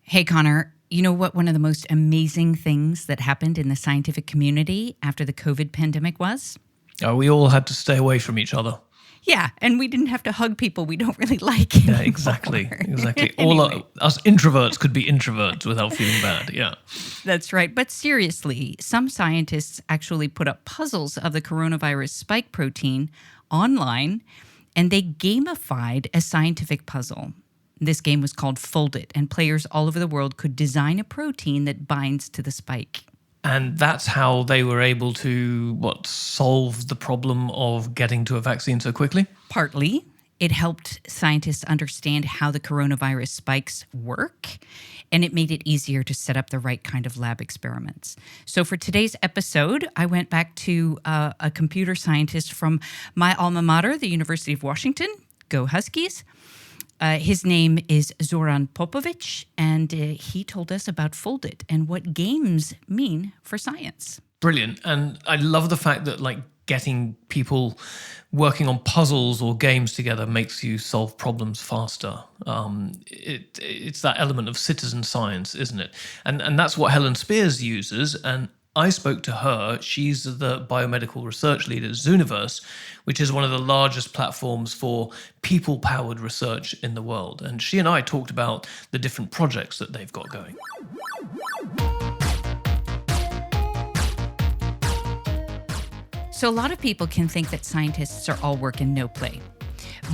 Hey, Connor, you know what one of the most amazing things that happened in the scientific community after the COVID pandemic was? We all had to stay away from each other. Yeah, and we didn't have to hug people we don't really like anymore. Yeah, exactly. Anyway. All us introverts could be introverts without feeling bad. Yeah. That's right. But seriously, some scientists actually put up puzzles of the coronavirus spike protein online, and they gamified a scientific puzzle. This game was called Foldit, and players all over the world could design a protein that binds to the spike. And that's how they were able to, solve the problem of getting to a vaccine so quickly? Partly. It helped scientists understand how the coronavirus spikes work, and it made it easier to set up the right kind of lab experiments. So for today's episode, I went back to a computer scientist from my alma mater, the University of Washington. Go Huskies. His name is Zoran Popovic, and he told us about Foldit and what games mean for science. Brilliant. And I love the fact that getting people working on puzzles or games together makes you solve problems faster. It's that element of citizen science, isn't it? And that's what Helen Spears uses. And I spoke to her. She's the biomedical research lead at Zooniverse, which is one of the largest platforms for people-powered research in the world. And she and I talked about the different projects that they've got going. So a lot of people can think that scientists are all work and no play.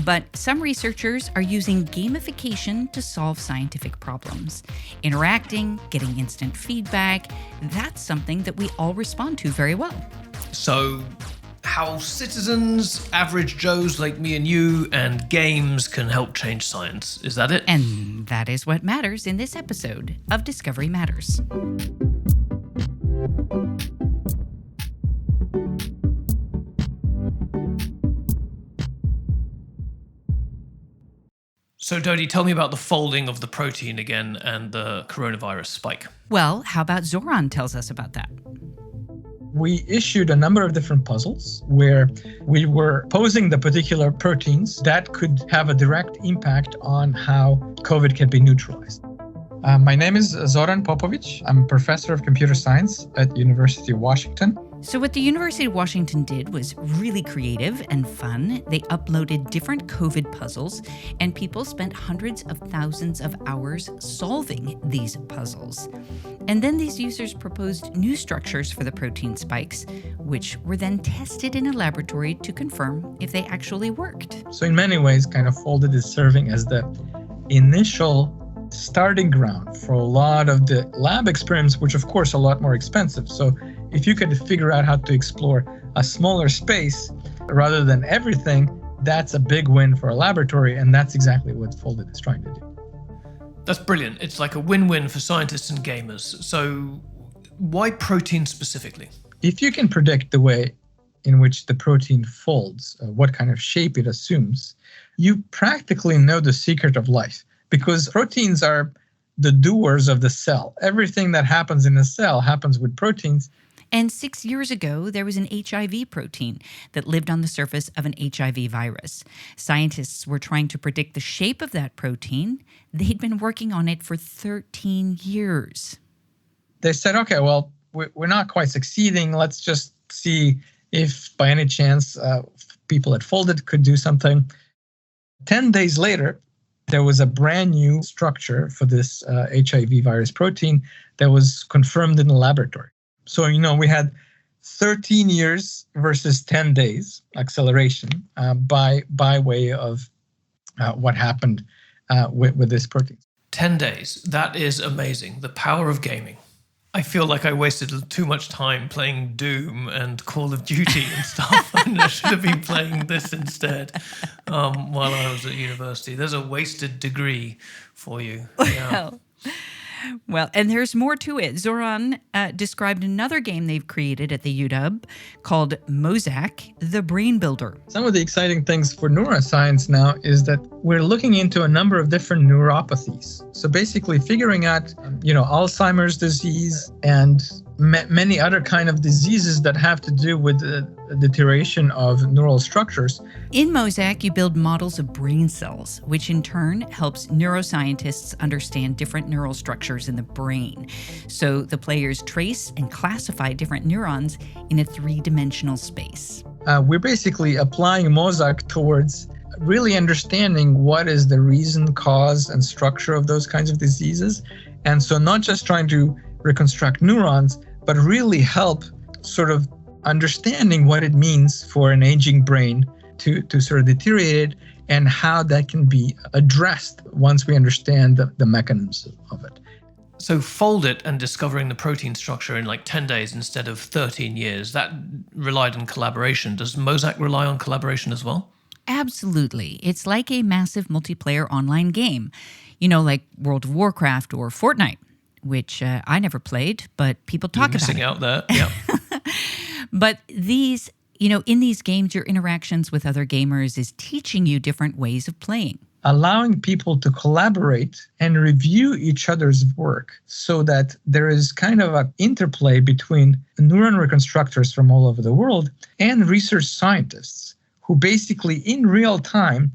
But some researchers are using gamification to solve scientific problems. Interacting, getting instant feedback, that's something that we all respond to very well. So how citizens, average Joes like me and you, and games can help change science. Is that it? And that is what matters in this episode of Discovery Matters. So, Dodie, tell me about the folding of the protein again and the coronavirus spike. Well, how about Zoran tells us about that? We issued a number of different puzzles where we were posing the particular proteins that could have a direct impact on how COVID can be neutralized. My name is Zoran Popovic. I'm a professor of computer science at University of Washington. So what the University of Washington did was really creative and fun. They uploaded different COVID puzzles, and people spent hundreds of thousands of hours solving these puzzles. And then these users proposed new structures for the protein spikes, which were then tested in a laboratory to confirm if they actually worked. So in many ways, kind of Foldit is serving as the initial starting ground for a lot of the lab experiments, which of course are a lot more expensive. So if you could figure out how to explore a smaller space rather than everything, that's a big win for a laboratory, and that's exactly what Foldit is trying to do. That's brilliant. It's like a win-win for scientists and gamers. So why protein specifically? If you can predict the way in which the protein folds, what kind of shape it assumes, you practically know the secret of life, because proteins are the doers of the cell. Everything that happens in a cell happens with proteins. And 6 years ago, there was an HIV protein that lived on the surface of an HIV virus. Scientists were trying to predict the shape of that protein. They'd been working on it for 13 years. They said, okay, well, we're not quite succeeding. Let's just see if by any chance people at Foldit could do something. 10 days later, there was a brand new structure for this HIV virus protein that was confirmed in the laboratory. So, we had 13 years versus 10 days acceleration by way of what happened with this protein. 10 days. That is amazing. The power of gaming. I feel like I wasted too much time playing Doom and Call of Duty and stuff, and I should have been playing this instead while I was at university. There's a wasted degree for you. Yeah. Well, and there's more to it. Zoran described another game they've created at the UW called MOSAK, the Brain Builder. Some of the exciting things for neuroscience now is that we're looking into a number of different neuropathies. So basically figuring out, Alzheimer's disease and many other kind of diseases that have to do with the deterioration of neural structures. In MOSAK, you build models of brain cells, which in turn helps neuroscientists understand different neural structures in the brain. So the players trace and classify different neurons in a three-dimensional space. We're basically applying MOSAK towards really understanding what is the reason, cause, and structure of those kinds of diseases. And so not just trying to reconstruct neurons, but really help sort of understanding what it means for an aging brain to sort of deteriorate it, and how that can be addressed once we understand the mechanisms of it. So Foldit and discovering the protein structure in like 10 days instead of 13 years, that relied on collaboration. Does MOSAK rely on collaboration as well? Absolutely. It's like a massive multiplayer online game, like World of Warcraft or Fortnite, which I never played, but people talk about it. Missing out there, yeah. But these, in these games, your interactions with other gamers is teaching you different ways of playing. Allowing people to collaborate and review each other's work so that there is kind of an interplay between neuron reconstructors from all over the world and research scientists who basically in real time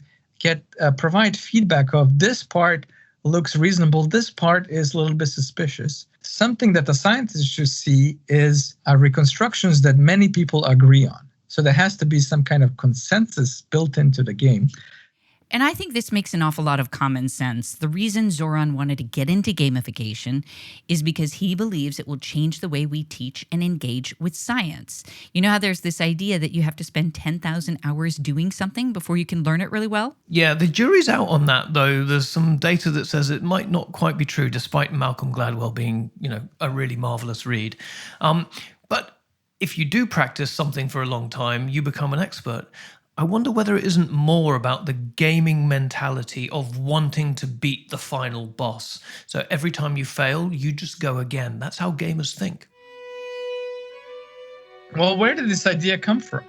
provide feedback of this part looks reasonable, this part is a little bit suspicious. Something that the scientists should see is reconstructions that many people agree on. So there has to be some kind of consensus built into the game. And I think this makes an awful lot of common sense. The reason Zoran wanted to get into gamification is because he believes it will change the way we teach and engage with science. You know how there's this idea that you have to spend 10,000 hours doing something before you can learn it really well? Yeah, the jury's out on that, though. There's some data that says it might not quite be true, despite Malcolm Gladwell being, a really marvelous read. But if you do practice something for a long time, you become an expert. I wonder whether it isn't more about the gaming mentality of wanting to beat the final boss. So every time you fail, you just go again. That's how gamers think. Well, where did this idea come from?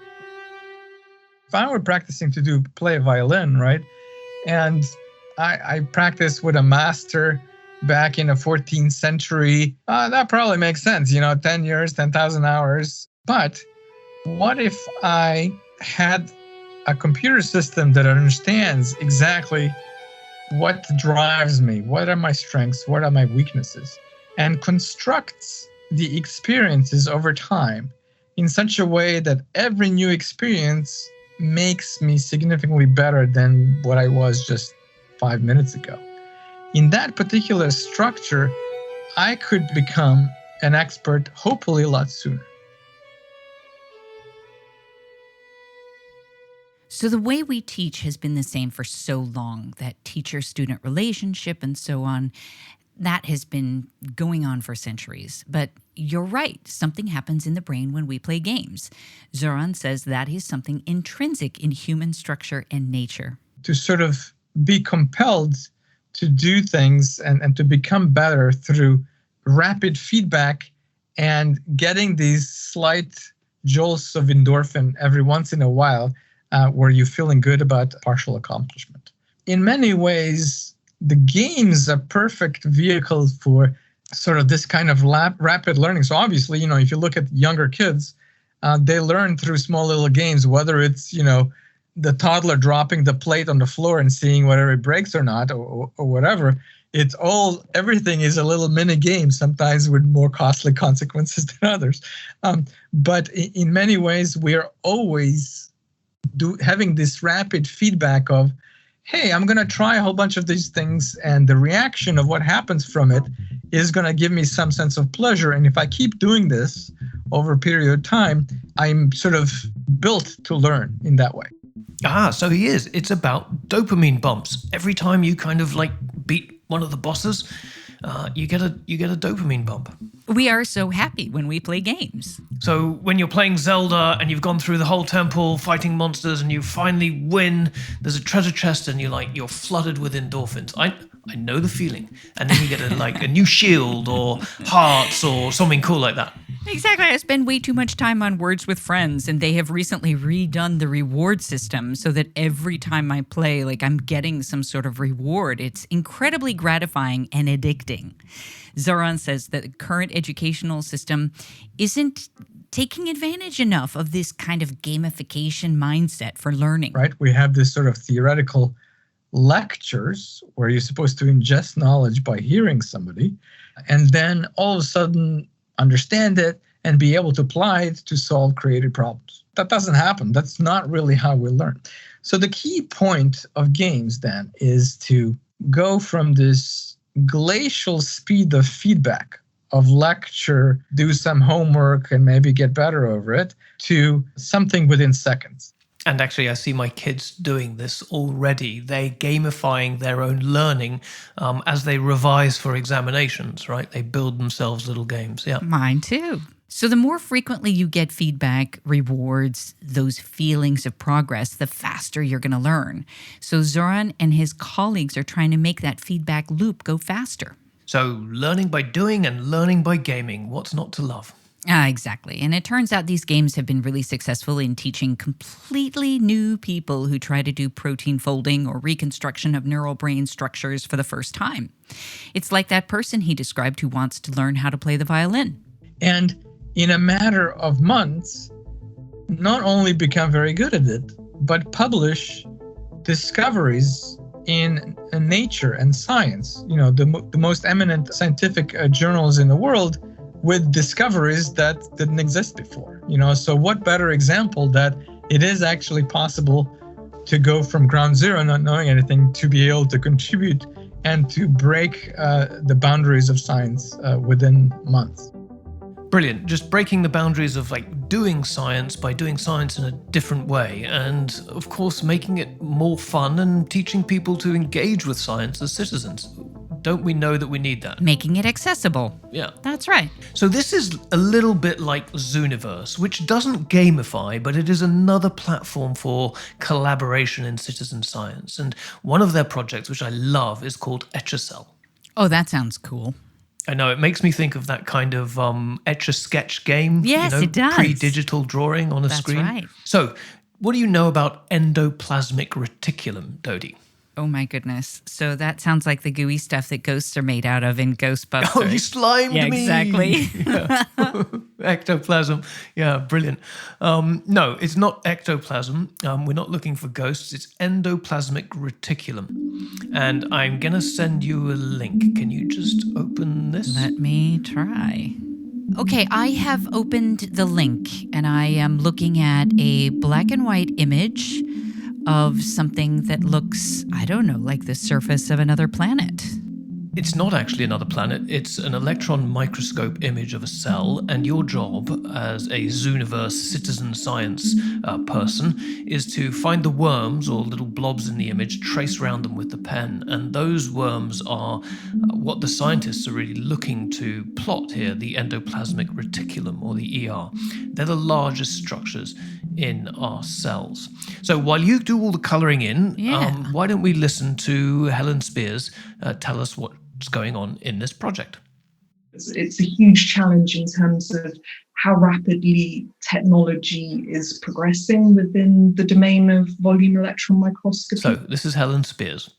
If I were practicing to play violin, right, and I practiced with a master back in the 14th century, that probably makes sense, 10 years, 10,000 hours. But what if I had a computer system that understands exactly what drives me, what are my strengths, what are my weaknesses, and constructs the experiences over time in such a way that every new experience makes me significantly better than what I was just 5 minutes ago. In that particular structure, I could become an expert hopefully a lot sooner. So the way we teach has been the same for so long, that teacher-student relationship and so on, that has been going on for centuries. But you're right, something happens in the brain when we play games. Zoran says that is something intrinsic in human structure and nature. To sort of be compelled to do things and to become better through rapid feedback and getting these slight jolts of endorphin every once in a while, where you're feeling good about partial accomplishment. In many ways, the game's a perfect vehicle for sort of this kind of rapid learning. So obviously, if you look at younger kids, they learn through small little games, whether it's, the toddler dropping the plate on the floor and seeing whether it breaks or not, or whatever. Everything is a little mini game, sometimes with more costly consequences than others. But in many ways, we're always having this rapid feedback of, hey, I'm going to try a whole bunch of these things, and the reaction of what happens from it is going to give me some sense of pleasure. And if I keep doing this over a period of time, I'm sort of built to learn in that way. So he is. It's about dopamine bumps. Every time you kind of beat one of the bosses, you get a dopamine bump. We are so happy when we play games. So when you're playing Zelda and you've gone through the whole temple fighting monsters and you finally win, there's a treasure chest and you're flooded with endorphins. I know the feeling. And then you get a new shield or hearts or something cool like that. Exactly. I spend way too much time on Words with Friends, and they have recently redone the reward system so that every time I play, like I'm getting some sort of reward. It's incredibly gratifying and addicting. Zoran says that the current educational system isn't taking advantage enough of this kind of gamification mindset for learning. Right? We have this sort of theoretical lectures where you're supposed to ingest knowledge by hearing somebody, and then all of a sudden understand it and be able to apply it to solve creative problems. That doesn't happen. That's not really how we learn. So the key point of games then is to go from this glacial speed of feedback of lecture, do some homework and maybe get better over it, to something within seconds. And actually, I see my kids doing this already. They're gamifying their own learning as they revise for examinations, right? They build themselves little games. Yeah. Mine too. So the more frequently you get feedback, rewards, those feelings of progress, the faster you're going to learn. So Zoran and his colleagues are trying to make that feedback loop go faster. So learning by doing and learning by gaming. What's not to love? Exactly. And it turns out these games have been really successful in teaching completely new people who try to do protein folding or reconstruction of neural brain structures for the first time. It's like that person he described who wants to learn how to play the violin. And in a matter of months, not only become very good at it, but publish discoveries in Nature and Science, the most eminent scientific journals in the world, with discoveries that didn't exist before. So what better example that it is actually possible to go from ground zero, not knowing anything, to be able to contribute and to break the boundaries of science within months. Brilliant. Just breaking the boundaries of doing science by doing science in a different way. And of course, making it more fun and teaching people to engage with science as citizens. Don't we know that we need that? Making it accessible. Yeah. That's right. So this is a little bit like Zooniverse, which doesn't gamify, but it is another platform for collaboration in citizen science. And one of their projects, which I love, is called Etch-a-Cell. Oh, that sounds cool. I know, it makes me think of that kind of Etch-a-Sketch game. Yes, it does. Pre-digital drawing on a screen. That's right. So, what do you know about endoplasmic reticulum, Dodie? Oh my goodness. So that sounds like the gooey stuff that ghosts are made out of in Ghostbusters. Oh, you slimed me. Exactly. Yeah. Ectoplasm. Yeah, brilliant. No, it's not ectoplasm. We're not looking for ghosts. It's endoplasmic reticulum. And I'm going to send you a link. Can you just open this? Let me try. Okay, I have opened the link and I am looking at a black and white image of something that looks, I don't know, like the surface of another planet. It's not actually another planet. It's an electron microscope image of a cell, and your job as a Zooniverse citizen science person is to find the worms or little blobs in the image, trace around them with the pen, and those worms are what the scientists are really looking to plot here, the endoplasmic reticulum, or the ER. They're the largest structures in our cells. So while you do all the colouring in, why don't we listen to Helen Spears tell us what's going on in this project. It's a huge challenge in terms of how rapidly technology is progressing within the domain of volume electron microscopy. So this is Helen Spears.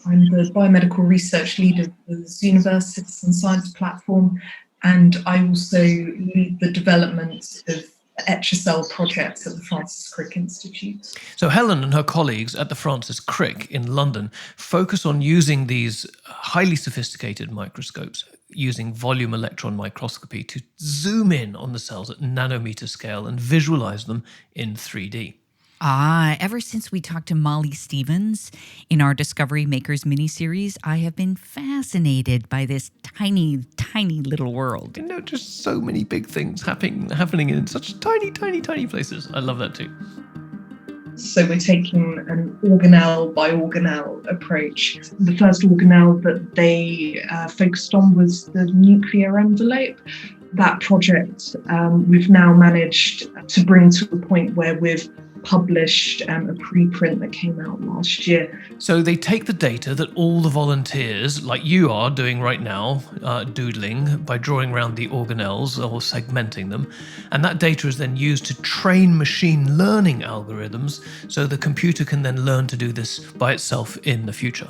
I'm the biomedical research lead of the Zooniverse Citizen Science Platform, and I also lead the development of Etch-a-Cell projects at the Francis Crick Institute. So Helen and her colleagues at the Francis Crick in London focus on using these highly sophisticated microscopes, using volume electron microscopy to zoom in on the cells at nanometer scale and visualize them in 3D. Ever since we talked to Molly Stevens in our Discovery Makers miniseries, I have been fascinated by this tiny, tiny little world. Just so many big things happening in such tiny, tiny, tiny places. I love that too. So we're taking an organelle by organelle approach. The first organelle that they focused on was the nuclear envelope. That project we've now managed to bring to a point where we've published a preprint that came out last year. So they take the data that all the volunteers, like you are doing right now, doodling by drawing around the organelles or segmenting them, and that data is then used to train machine learning algorithms so the computer can then learn to do this by itself in the future.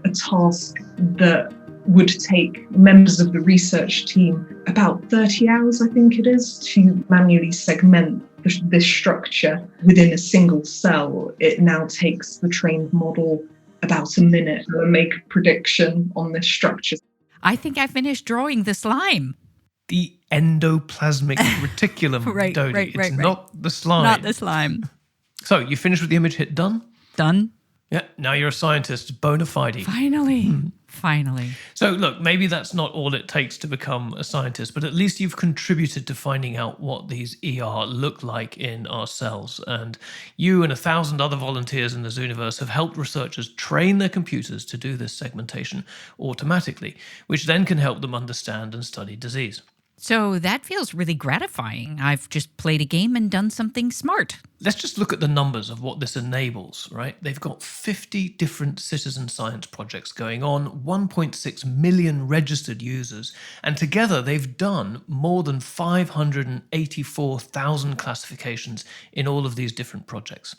A task that would take members of the research team about 30 hours, I think it is, to manually segment this structure within a single cell. It now takes the trained model about a minute to make a prediction on this structure. I think I finished drawing the slime. The endoplasmic reticulum, Right. It's not the slime. Not the slime. So you finished with the image, hit done? Done. Yeah, now you're a scientist, bona fide. Finally. So look, maybe that's not all it takes to become a scientist, but at least you've contributed to finding out what these ER look like in our cells. And you and 1,000 other volunteers in the Zooniverse have helped researchers train their computers to do this segmentation automatically, which then can help them understand and study disease. So that feels really gratifying. I've just played a game and done something smart. Let's just look at the numbers of what this enables, right? They've got 50 different citizen science projects going on, 1.6 million registered users, and together they've done more than 584,000 classifications in all of these different projects.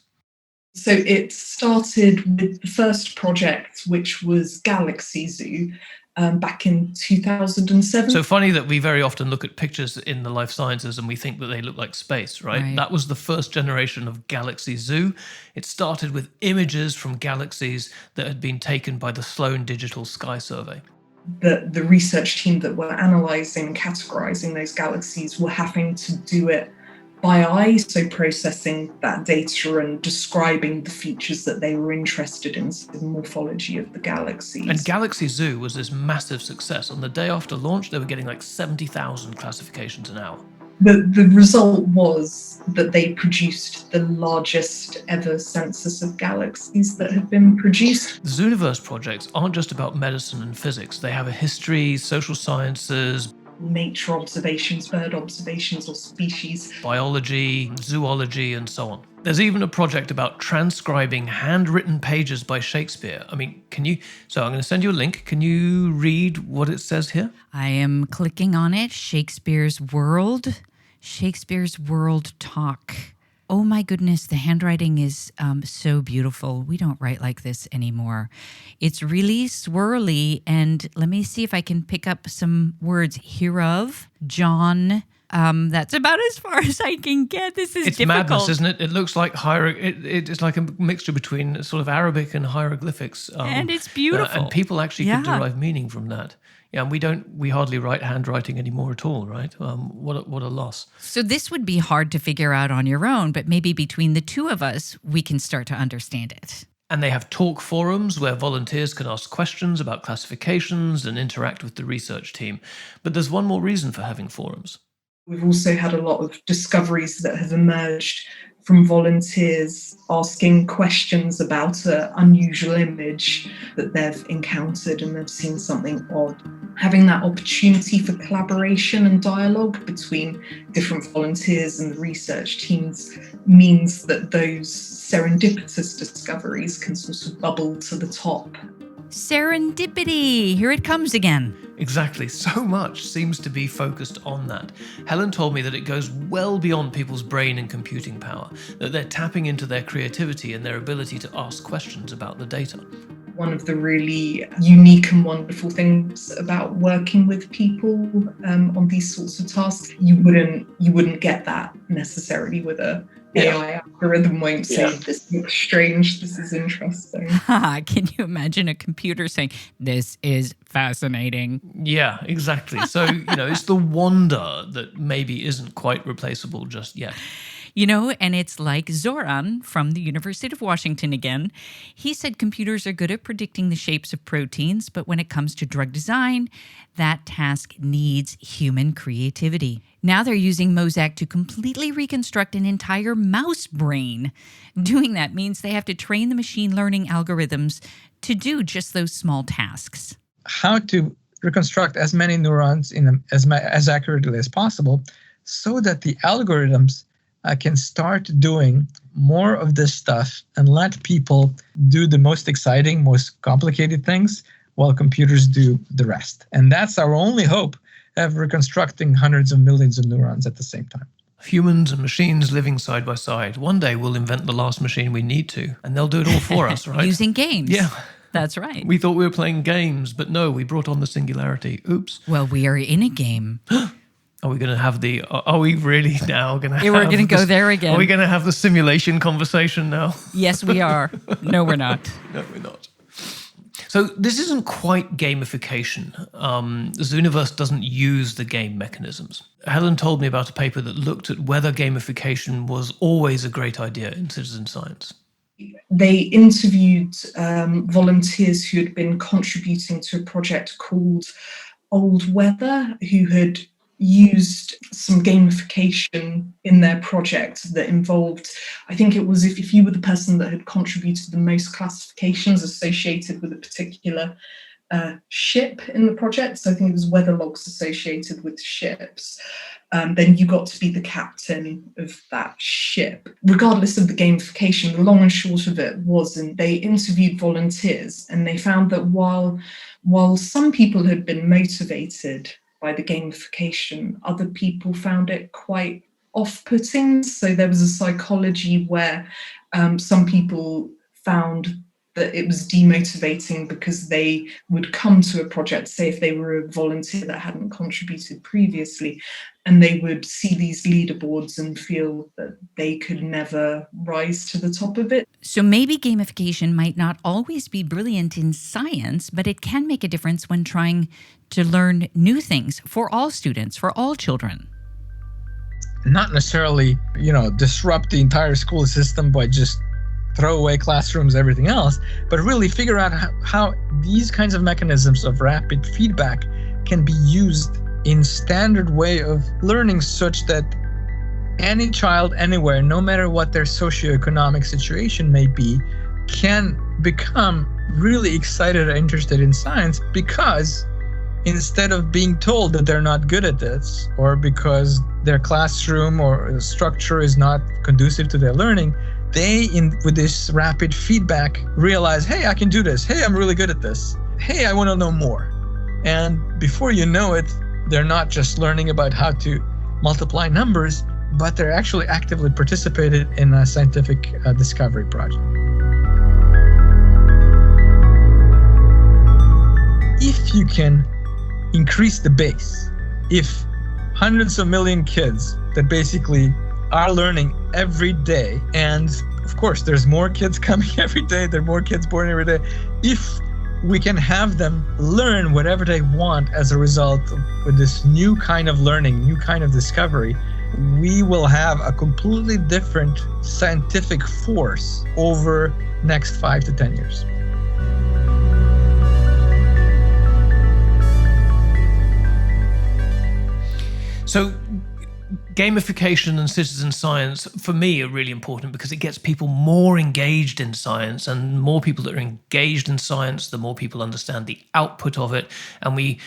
So it started with the first project, which was Galaxy Zoo, back in 2007. So funny that we very often look at pictures in the life sciences and we think that they look like space, right? That was the first generation of Galaxy Zoo. It started with images from galaxies that had been taken by the Sloan Digital Sky Survey. The research team that were analysing and categorising those galaxies were having to do it by eye, so processing that data and describing the features that they were interested in, so the morphology of the galaxies. And Galaxy Zoo was this massive success. On the day after launch, they were getting like 70,000 classifications an hour. The result was that they produced the largest ever census of galaxies that have been produced. The Zooniverse projects aren't just about medicine and physics. They have a history, social sciences, nature observations, bird observations or species, biology, zoology, and so on. There's even a project about transcribing handwritten pages by Shakespeare. I mean, so I'm going to send you a link. Can you read what it says here? I am clicking on it. Shakespeare's World Talk. Oh my goodness, the handwriting is so beautiful. We don't write like this anymore. It's really swirly, and let me see if I can pick up some words. Hereof, John. That's about as far as I can get. This is difficult. It's madness, isn't it? It looks like it's like a mixture between sort of Arabic and hieroglyphics. And it's beautiful. And people actually can derive meaning from that. Yeah, and we hardly write handwriting anymore at all, right? What a loss. So this would be hard to figure out on your own, but maybe between the two of us, we can start to understand it. And they have talk forums where volunteers can ask questions about classifications and interact with the research team. But there's one more reason for having forums. We've also had a lot of discoveries that have emerged from volunteers asking questions about an unusual image that they've encountered and they've seen something odd. Having that opportunity for collaboration and dialogue between different volunteers and the research teams means that those serendipitous discoveries can sort of bubble to the top. Serendipity, here it comes again. Exactly. So much seems to be focused on that. Helen told me that it goes well beyond people's brain and computing power, that they're tapping into their creativity and their ability to ask questions about the data. One of the really unique and wonderful things about working with people on these sorts of tasks, you wouldn't get that necessarily with a AI algorithm. Won't say this looks strange, this is interesting. Can you imagine a computer saying, this is fascinating? Yeah, exactly. So, it's the wonder that maybe isn't quite replaceable just yet. And it's like Zoran from the University of Washington again. He said computers are good at predicting the shapes of proteins, but when it comes to drug design, that task needs human creativity. Now they're using MOSAK to completely reconstruct an entire mouse brain. Doing that means they have to train the machine learning algorithms to do just those small tasks. How to reconstruct as many neurons as accurately as possible so that the algorithms can start doing more of this stuff and let people do the most exciting, most complicated things while computers do the rest. And that's our only hope of reconstructing hundreds of millions of neurons at the same time. Humans and machines living side by side. One day we'll invent the last machine we need to, and they'll do it all for us, right? Using games. Yeah. That's right. We thought we were playing games, but no, we brought on the singularity. Oops. Well, we are in a game. Are we going to have the... Are we really now going to have... We're going to go there again. Are we going to have the simulation conversation now? Yes, we are. No, we're not. No, we're not. So this isn't quite gamification. Zooniverse doesn't use the game mechanisms. Helen told me about a paper that looked at whether gamification was always a great idea in citizen science. They interviewed volunteers who had been contributing to a project called Old Weather, who had used some gamification in their project that involved, I think it was if you were the person that had contributed the most classifications associated with a particular ship in the project, so I think it was weather logs associated with ships, then you got to be the captain of that ship. Regardless of the gamification, the long and short of it was, and they interviewed volunteers, and they found that while some people had been motivated by the gamification, other people found it quite off-putting. So there was a psychology where some people found that it was demotivating because they would come to a project, say if they were a volunteer that hadn't contributed previously, and they would see these leaderboards and feel that they could never rise to the top of it. So maybe gamification might not always be brilliant in science, but it can make a difference when trying to learn new things for all students, for all children. Not necessarily, disrupt the entire school system by just throw away classrooms, everything else, but really figure out how these kinds of mechanisms of rapid feedback can be used in standard way of learning, such that any child anywhere, no matter what their socioeconomic situation may be, can become really excited or interested in science, because instead of being told that they're not good at this, or because their classroom or structure is not conducive to their learning, they, with this rapid feedback, realize, hey, I can do this. Hey, I'm really good at this. Hey, I want to know more. And before you know it, they're not just learning about how to multiply numbers, but they're actually actively participated in a scientific discovery project. If you can increase the base, if hundreds of million kids that basically are learning every day, and of course there's more kids coming every day, there are more kids born every day, if we can have them learn whatever they want as a result with this new kind of learning, new kind of discovery, we will have a completely different scientific force over next 5 to 10 years. So gamification and citizen science, for me, are really important because it gets people more engaged in science, and the more people that are engaged in science, the more people understand the output of it. And we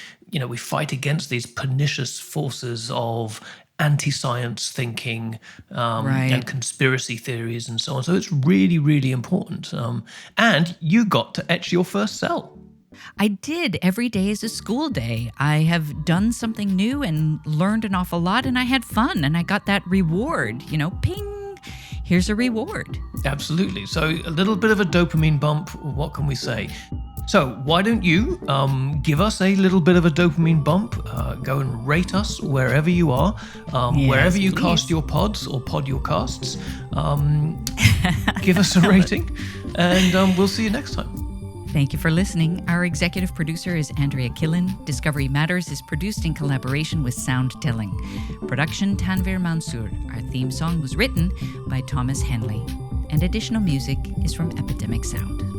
fight against these pernicious forces of anti-science thinking and conspiracy theories and so on. So it's really, really important. And you got to etch your first cell. I did. Every day is a school day. I have done something new and learned an awful lot, and I had fun, and I got that reward, ping, here's a reward. Absolutely. So a little bit of a dopamine bump, what can we say? So why don't you give us a little bit of a dopamine bump? Go and rate us wherever you are, wherever you cast your pods or pod your casts. Give us a rating, and we'll see you next time. Thank you for listening. Our executive producer is Andrea Killen. Discovery Matters is produced in collaboration with Soundtelling. Production, Tanvir Mansour. Our theme song was written by Thomas Henley. And additional music is from Epidemic Sound.